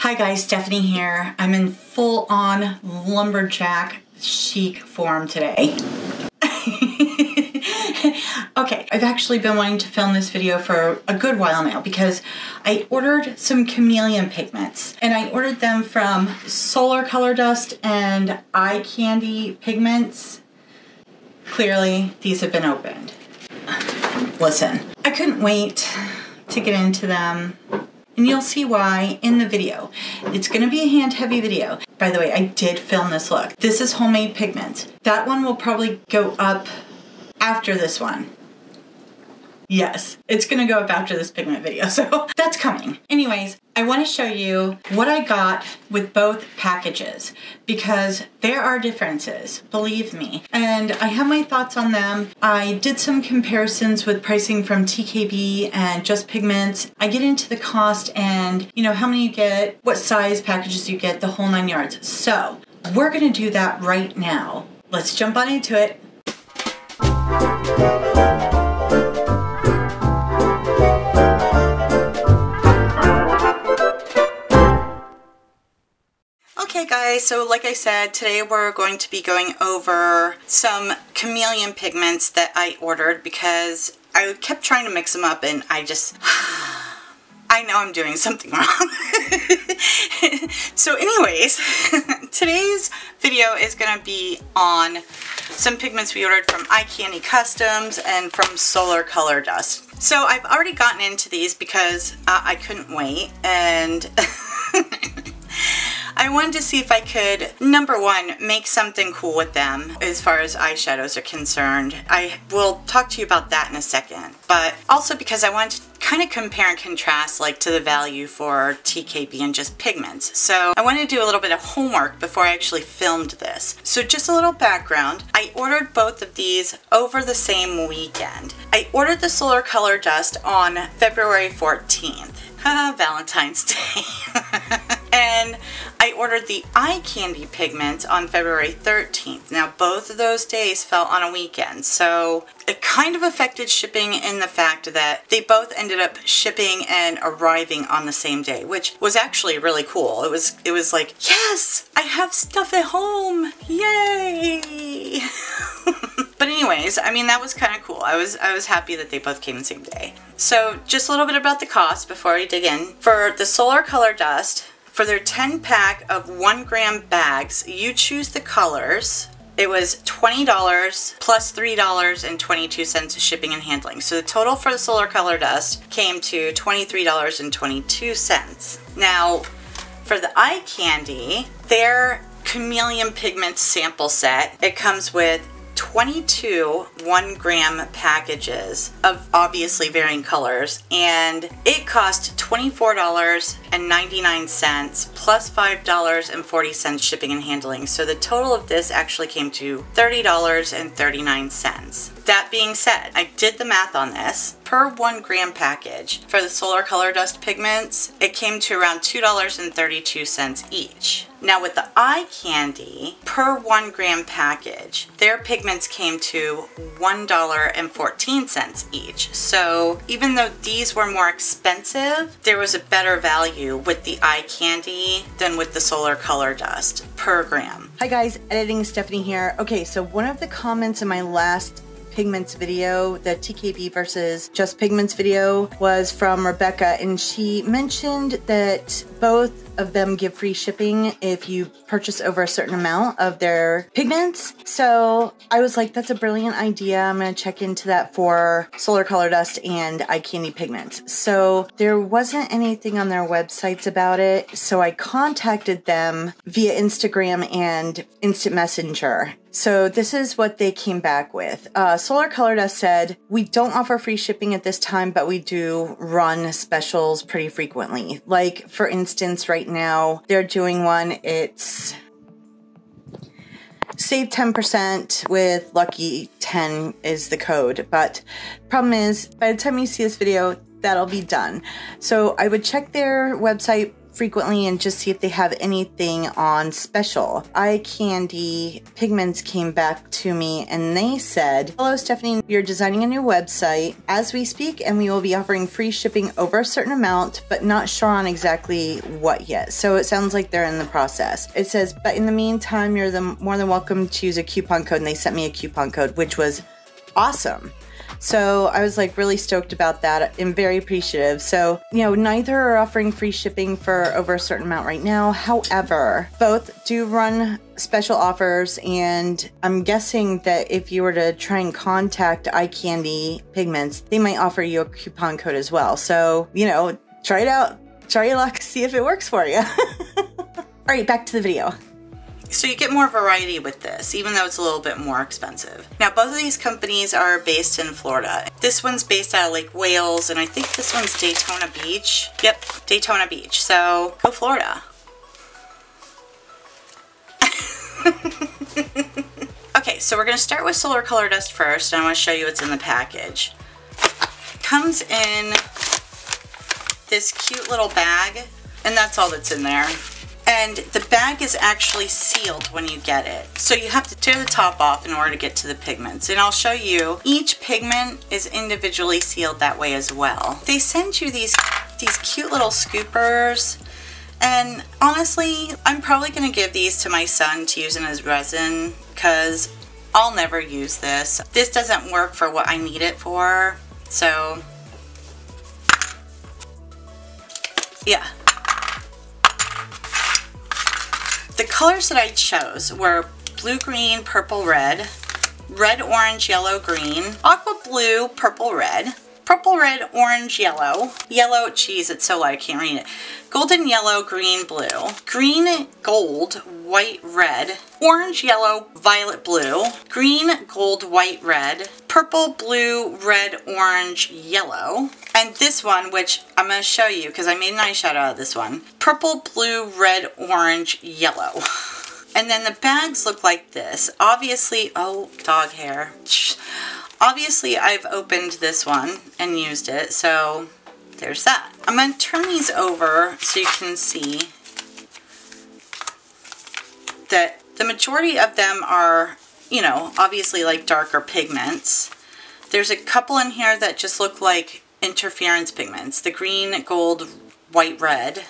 Hi guys, Stephanie here. I'm in full-on lumberjack chic form today. Okay, I've actually been wanting to film this video for a good while now because I ordered some Chameleon pigments and I ordered them from Solar Color Dust and Candy Pigments. Clearly, these have been opened. Listen, I couldn't wait to get into them. And you'll see why in the video. It's gonna be a hand-heavy video. By the way, I did film this look. This is homemade pigment. That one will probably go up after this one. Yes, it's gonna go up after this pigment video, so that's coming. Anyways, I wanna show you what I got with both packages because there are differences, believe me. And I have my thoughts on them. I did some comparisons with pricing from TKB and Just Pigments. I get into the cost and, you know, how many you get, what size packages you get, the whole 9 yards. So we're gonna do that right now. Let's jump on into it. Okay guys, so like I said, today we're going to be going over some Chameleon pigments that I ordered because I kept trying to mix them up and I know I'm doing something wrong. So anyways, today's video is going to be on some pigments we ordered from Candy Customs and from Solar Color Dust. So I've already gotten into these because I couldn't wait and I wanted to see if I could, number one, make something cool with them as far as eyeshadows are concerned. I will talk to you about that in a second, but also because I wanted to kind of compare and contrast like to the value for TKB and Just Pigments. So I wanted to do a little bit of homework before I actually filmed this. So just a little background, I ordered both of these over the same weekend. I ordered the Solar Color Dust on February 14th. Valentine's Day. And I ordered the Candy Pigment on February 13th. Now both of those days fell on a weekend, so it kind of affected shipping in the fact that they both ended up shipping and arriving on the same day, which was actually really cool. It was like, yes, I have stuff at home, yay! But anyways, I mean, that was kind of cool. I was happy that they both came the same day. So just a little bit about the cost before I dig in. For the Solar Color Dust, for their 10-pack of 1-gram bags, you choose the colors. It was $20 plus $3.22 shipping and handling. So the total for the Solar Color Dust came to $23.22. Now, for the Candy, their Chameleon Pigment sample set, it comes with 22 1-gram packages of obviously varying colors, and it cost $24.99 plus $5.40 shipping and handling. So the total of this actually came to $30.39. That being said, I did the math on this. Per 1-gram package for the Solar Color Dust pigments, it came to around $2.32 each. Now with the Candy, per 1-gram package, their pigments came to $1.14 each. So even though these were more expensive, there was a better value with the Candy than with the Solar Color Dust per gram. Hi guys, editing Stephanie here. Okay, so one of the comments in my last Pigments video, the TKB versus Just Pigments video, was from Rebecca, and she mentioned that both of them give free shipping if you purchase over a certain amount of their pigments. So I was like, that's a brilliant idea. I'm going to check into that for Solar Color Dust and Candy Pigments. So there wasn't anything on their websites about it, so I contacted them via Instagram and Instant Messenger. So this is what they came back with. Solar Color Dust said, we don't offer free shipping at this time, but we do run specials pretty frequently. Like, for instance, right now, they're doing one, it's save 10% with Lucky 10 is the code. But problem is, by the time you see this video, that'll be done. So I would check their website frequently and just see if they have anything on special. Eye Candy Pigments came back to me and they said, "Hello Stephanie, we are designing a new website as we speak and we will be offering free shipping over a certain amount, but not sure on exactly what yet." So it sounds like they're in the process. It says, "But in the meantime, you're more than welcome to use a coupon code," and they sent me a coupon code, which was awesome. So I was like really stoked about that and very appreciative. So, you know, neither are offering free shipping for over a certain amount right now. However, both do run special offers, and I'm guessing that if you were to try and contact Eye Candy Pigments, they might offer you a coupon code as well. So, you know, try it out. Try your luck, see if it works for you. All right, back to the video. So you get more variety with this, even though it's a little bit more expensive. Now, both of these companies are based in Florida. This one's based out of Lake Wales, and I think this one's Daytona Beach. Yep, Daytona Beach. So go Florida. Okay, so we're going to start with Solar Color Dust first, and I want to show you what's in the package. Comes in this cute little bag, and that's all that's in there. And the bag is actually sealed when you get it. So you have to tear the top off in order to get to the pigments. And I'll show you, each pigment is individually sealed that way as well. They send you these cute little scoopers. And honestly, I'm probably going to give these to my son to use in his resin, because I'll never use this. This doesn't work for what I need it for. So, yeah. The colors that I chose were blue, green, purple, red, red, orange, yellow, green, aqua blue, purple, red, orange, yellow, yellow, geez, it's so light I can't read it, golden, yellow, green, blue, green, gold, white, red, orange, yellow, violet, blue, green, gold, white, red, purple, blue, red, orange, yellow, and this one, which I'm going to show you because I made an eyeshadow out of this one, purple, blue, red, orange, yellow. And then the bags look like this. Obviously, oh, dog hair. Obviously, I've opened this one and used it, so there's that. I'm going to turn these over so you can see that the majority of them are, you know, obviously like darker pigments. There's a couple in here that just look like interference pigments. The green, gold, white, red.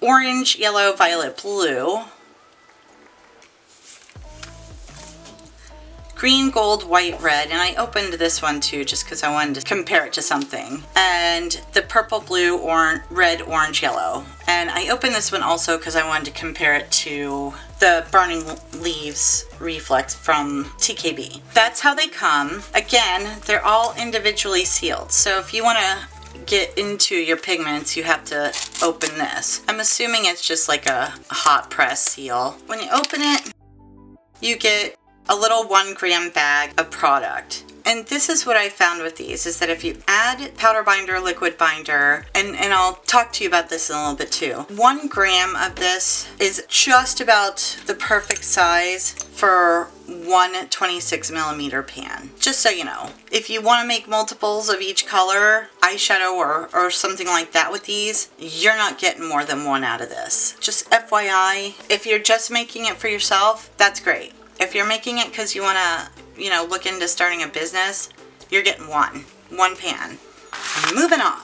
Orange, yellow, violet, blue. Green, gold, white, red, and I opened this one too just because I wanted to compare it to something. And the purple, blue, red, orange, yellow. And I opened this one also because I wanted to compare it to the Burning Leaves Reflex from TKB. That's how they come. Again, they're all individually sealed. So if you want to get into your pigments, you have to open this. I'm assuming it's just like a hot press seal. When you open it, you get a little 1 gram bag of product. And this is what I found with these, is that if you add powder binder, liquid binder, and I'll talk to you about this in a little bit too. 1 gram of this is just about the perfect size for one 26 millimeter pan. Just so you know. If you want to make multiples of each color, eyeshadow or something like that with these, you're not getting more than one out of this. Just FYI, if you're just making it for yourself, that's great. If you're making it because you want to, you know, look into starting a business, you're getting one pan. Moving on.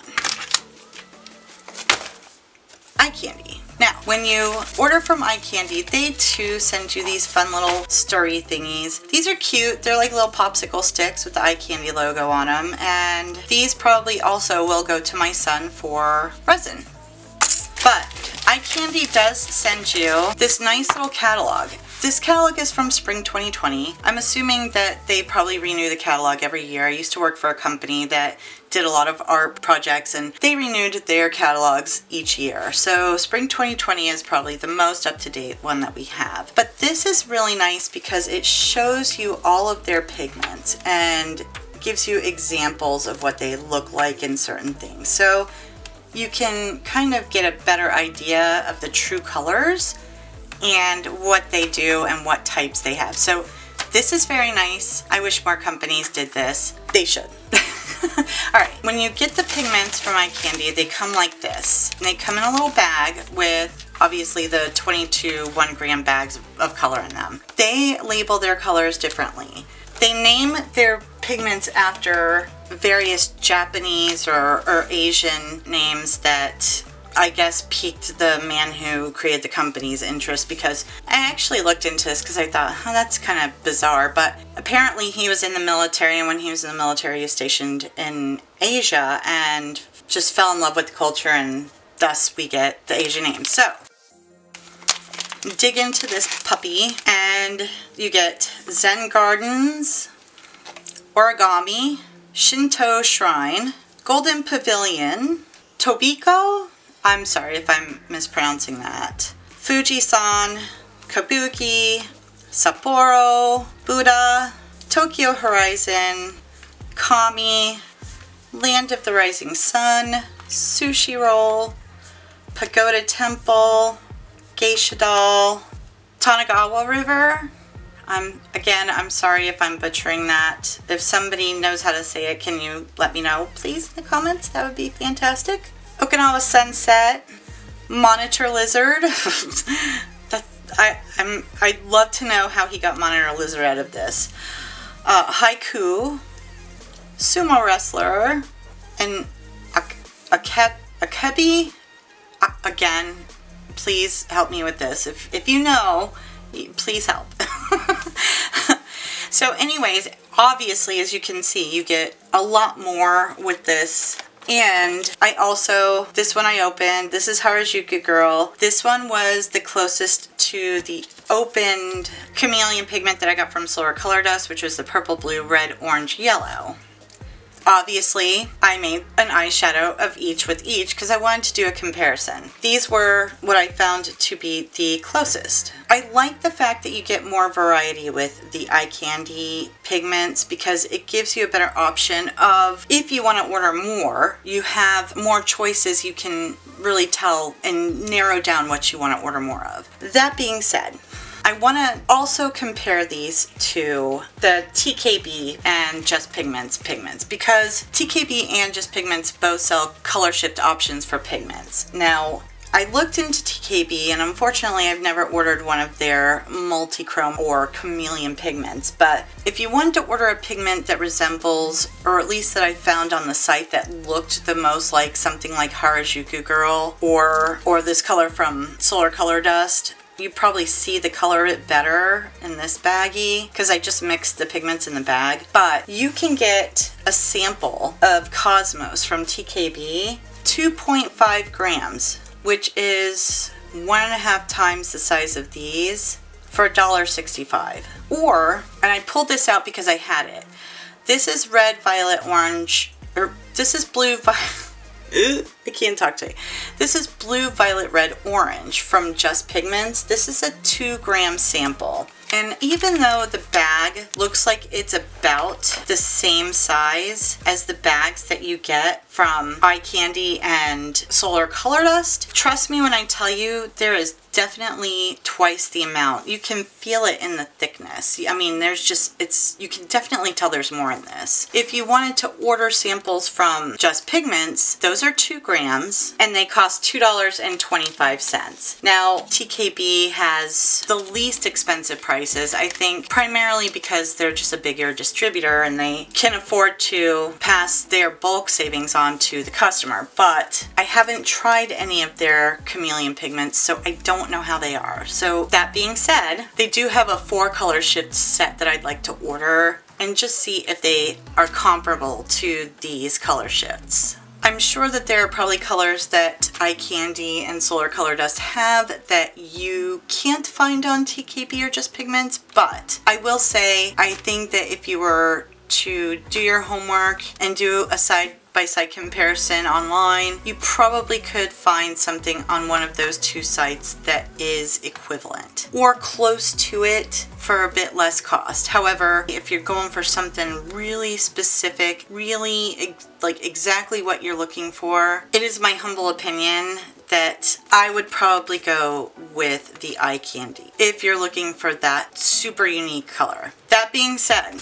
Eye candy. Now, when you order from Eye Candy, they too send you these fun little stirry thingies. These are cute. They're like little popsicle sticks with the Eye Candy logo on them. And these probably also will go to my son for resin. But Eye Candy does send you this nice little catalog. This catalog is from spring 2020. I'm assuming that they probably renew the catalog every year. I used to work for a company that did a lot of art projects and they renewed their catalogs each year. So spring 2020 is probably the most up-to-date one that we have. But this is really nice because it shows you all of their pigments and gives you examples of what they look like in certain things. So you can kind of get a better idea of the true colors and what they do and what types they have. So This is very nice. I wish more companies did this. They should. Alright, when you get the pigments from iCandy, they come like this. And they come in a little bag with obviously the 22 1-gram bags of color in them. They label their colors differently. They name their pigments after various Japanese or Asian names that I guess piqued the man who created the company's interest, because I actually looked into this because I thought, oh, that's kind of bizarre, but apparently he was in the military, and when he was in the military he was stationed in Asia and just fell in love with the culture, and thus we get the Asian name. So dig into this puppy and you get Zen Gardens, Origami, Shinto Shrine, Golden Pavilion, Tobiko, I'm sorry if I'm mispronouncing that, Fuji-san, Kabuki, Sapporo, Buddha, Tokyo Horizon, Kami, Land of the Rising Sun, Sushi Roll, Pagoda Temple, Geisha Doll, Tanagawa River. I'm sorry if I'm butchering that. If somebody knows how to say it, can you let me know, please, in the comments? That would be fantastic. Okinawa Sunset, Monitor Lizard. I'd love to know how he got Monitor Lizard out of this. Haiku, Sumo Wrestler, and Akebi. Again, please help me with this. If you know, please help. So anyways, obviously, as you can see, you get a lot more with this. And I also, this one I opened, this is Harajuku Girl. This one was the closest to the opened Chameleon pigment that I got from Solar Color Dust, which was the purple, blue, red, orange, yellow. Obviously, I made an eyeshadow of each with each because I wanted to do a comparison. These were what I found to be the closest. I like the fact that you get more variety with the iCandy pigments because it gives you a better option of, if you want to order more, you have more choices. You can really tell and narrow down what you want to order more of. That being said, I want to also compare these to the TKB and Just Pigments because TKB and Just Pigments both sell color shift options for pigments. Now, I looked into TKB and unfortunately I've never ordered one of their multi-chrome or chameleon pigments, but if you wanted to order a pigment that resembles, or at least that I found on the site that looked the most like something like Harajuku Girl or this color from Solar Color Dust, you probably see the color a bit better in this baggie because I just mixed the pigments in the bag. But you can get a sample of Cosmos from TKB, 2.5 grams, which is 1.5 times the size of these, for $1.65. Or, and I pulled this out because I had it, this is red, violet, orange, or this is blue, I can't talk today. This is blue, violet, red, orange from Just Pigments. This is a 2-gram sample. And even though the bag looks like it's about the same size as the bags that you get from iCandy and Solar Color Dust, trust me when I tell you there is definitely twice the amount. You can feel it in the thickness. I mean, there's just, you can definitely tell there's more in this. If you wanted to order samples from Just Pigments, those are 2 grams and they cost $2.25. Now, TKB has the least expensive prices, I think primarily because they're just a bigger distributor and they can afford to pass their bulk savings on to the customer. But I haven't tried any of their chameleon pigments, so I don't know how they are. So that being said, they do have a 4 color shift set that I'd like to order and just see if they are comparable to these color shifts. I'm sure that there are probably colors that iCandy and Solar Color Dust have that you can't find on TKB or Just Pigments, but I will say I think that if you were to do your homework and do a side side-by-side comparison online, you probably could find something on one of those two sites that is equivalent or close to it for a bit less cost. However, if you're going for something really specific, really like exactly what you're looking for, it is my humble opinion that I would probably go with the eye candy if you're looking for that super unique color. That being said,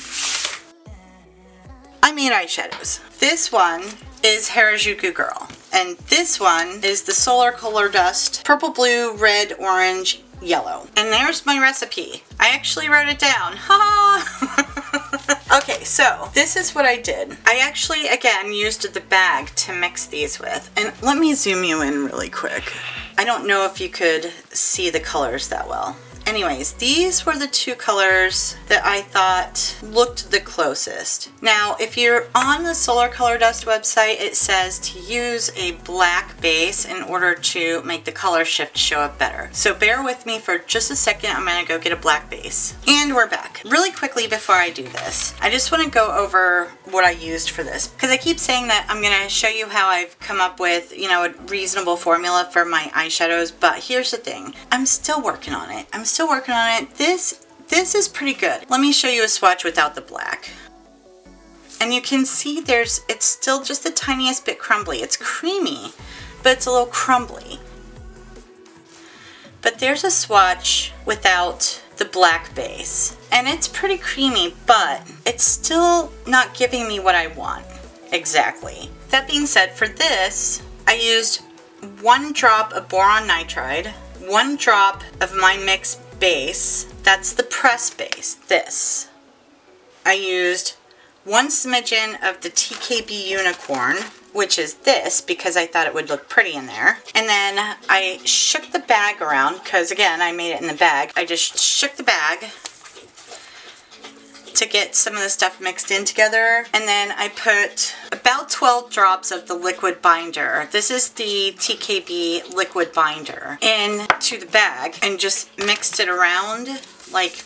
I made eyeshadows. This one is Harajuku Girl, and this one is the Solar Color Dust Purple, Blue, Red, Orange, Yellow. And there's my recipe. I actually wrote it down. Ha! Okay, so this is what I did. I actually, again, used the bag to mix these with. And let me zoom you in really quick. I don't know if you could see the colors that well. Anyways, these were the two colors that I thought looked the closest. Now, if you're on the Solar Color Dust website, it says to use a black base in order to make the color shift show up better. So bear with me for just a second. I'm gonna go get a black base. And we're back. Really quickly before I do this, I just wanna go over what I used for this, because I keep saying that I'm gonna show you how I've come up with, you know, a reasonable formula for my eyeshadows, but here's the thing. I'm still working on it. I'm still working on it. This is pretty good. Let me show you a swatch without the black. And you can see it's still just the tiniest bit crumbly. It's creamy, but it's a little crumbly. But there's a swatch without the black base. And it's pretty creamy, but it's still not giving me what I want exactly. That being said, for this, I used 1 drop of boron nitride, 1 drop of my mix base, that's the press base, this. I used 1 smidgen of the TKB Unicorn, which is this, because I thought it would look pretty in there. And then I shook the bag around, because again, I made it in the bag. I just shook the bag to get some of the stuff mixed in together. And then I put about 12 drops of the liquid binder. This is the TKB liquid binder into the bag and just mixed it around like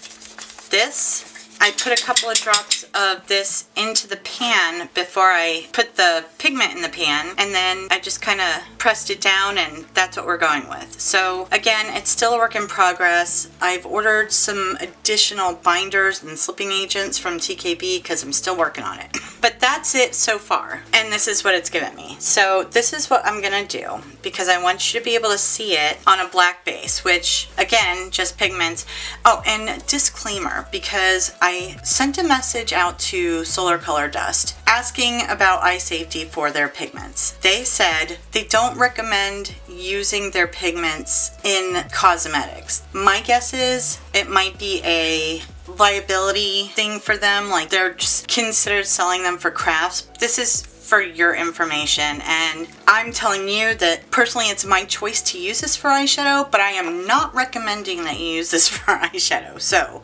this. I put a couple of drops of this into the pan before I put the pigment in the pan, and then I just kind of pressed it down, and that's what we're going with. So again, it's still a work in progress. I've ordered some additional binders and slipping agents from TKB because I'm still working on it. But that's it so far, and this is what it's given me. So this is what I'm gonna do, because I want you to be able to see it on a black base, which again, just pigments. Oh, and disclaimer, because I sent a message out to Solar Color Dust asking about eye safety for their pigments. They said they don't recommend using their pigments in cosmetics. My guess is it might be a liability thing for them, like they're just considered selling them for crafts. This is for your information, and I'm telling you that personally it's my choice to use this for eyeshadow, but I am not recommending that you use this for eyeshadow. So,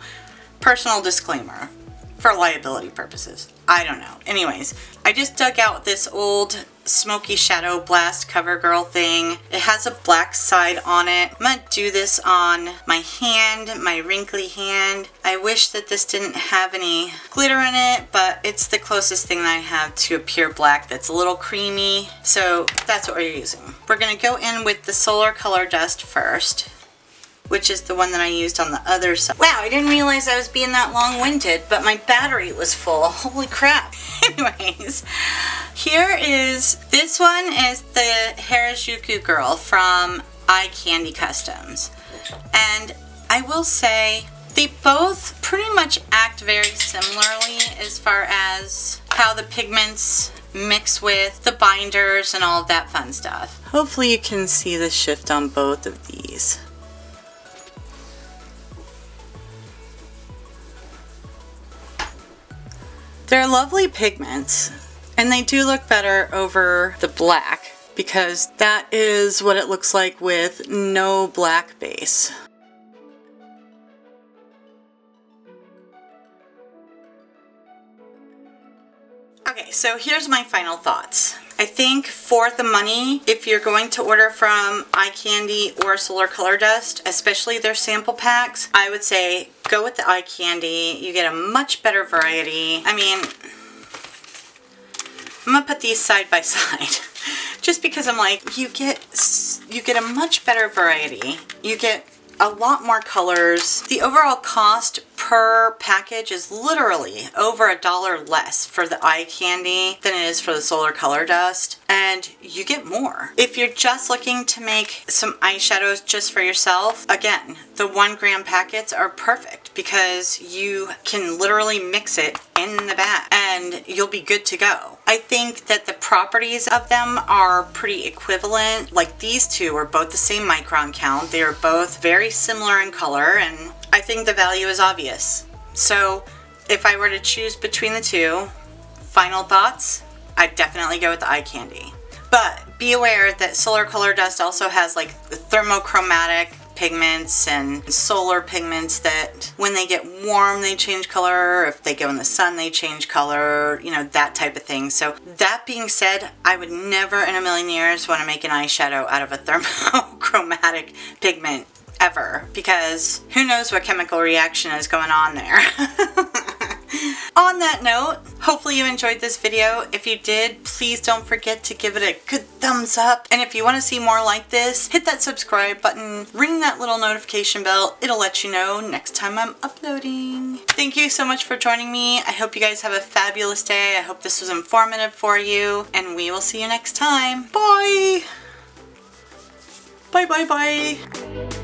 personal disclaimer for liability purposes. I don't know. Anyways, I just dug out this old Smoky Shadow Blast CoverGirl thing. It has a black side on it. I'm gonna do this on my hand, my wrinkly hand. I wish that this didn't have any glitter in it, but it's the closest thing that I have to a pure black that's a little creamy. So that's what we're using. We're gonna go in with the Solar Color Dust first, which is the one that I used on the other side. Wow, I didn't realize I was being that long-winded, but my battery was full. Holy crap. Anyways, this one is the Harajuku Girl from Eye Candy Customs. And I will say, they both pretty much act very similarly as far as how the pigments mix with the binders and all of that fun stuff. Hopefully you can see the shift on both of these. They're lovely pigments, and they do look better over the black, because that is what it looks like with no black base. Okay, so here's my final thoughts. I think for the money, if you're going to order from Eye Candy or Solar Color Dust, especially their sample packs, I would say go with the Eye Candy. You get a much better variety. I mean, I'm gonna put these side by side just because I'm like, you get a much better variety. You get a lot more colors. The overall cost per package is literally over $1 less for the eye candy than it is for the Solar Color Dust, and you get more. If you're just looking to make some eyeshadows just for yourself, again, the 1 gram packets are perfect because you can literally mix it in the bag and you'll be good to go. I think that the properties of them are pretty equivalent. Like, these two are both the same micron count. They are both very similar in color, and I think the value is obvious. So if I were to choose between the two, final thoughts, I'd definitely go with the eye candy. But be aware that Solar Color Dust also has like the thermochromatic pigments and solar pigments that when they get warm they change color, if they go in the sun they change color, you know, that type of thing. So that being said, I would never in a million years want to make an eyeshadow out of a thermochromatic pigment ever, because who knows what chemical reaction is going on there. On that note, hopefully you enjoyed this video. If you did, please don't forget to give it a good thumbs up. And if you want to see more like this, hit that subscribe button, ring that little notification bell. It'll let you know next time I'm uploading. Thank you so much for joining me. I hope you guys have a fabulous day. I hope this was informative for you, and we will see you next time. Bye! Bye, bye, bye.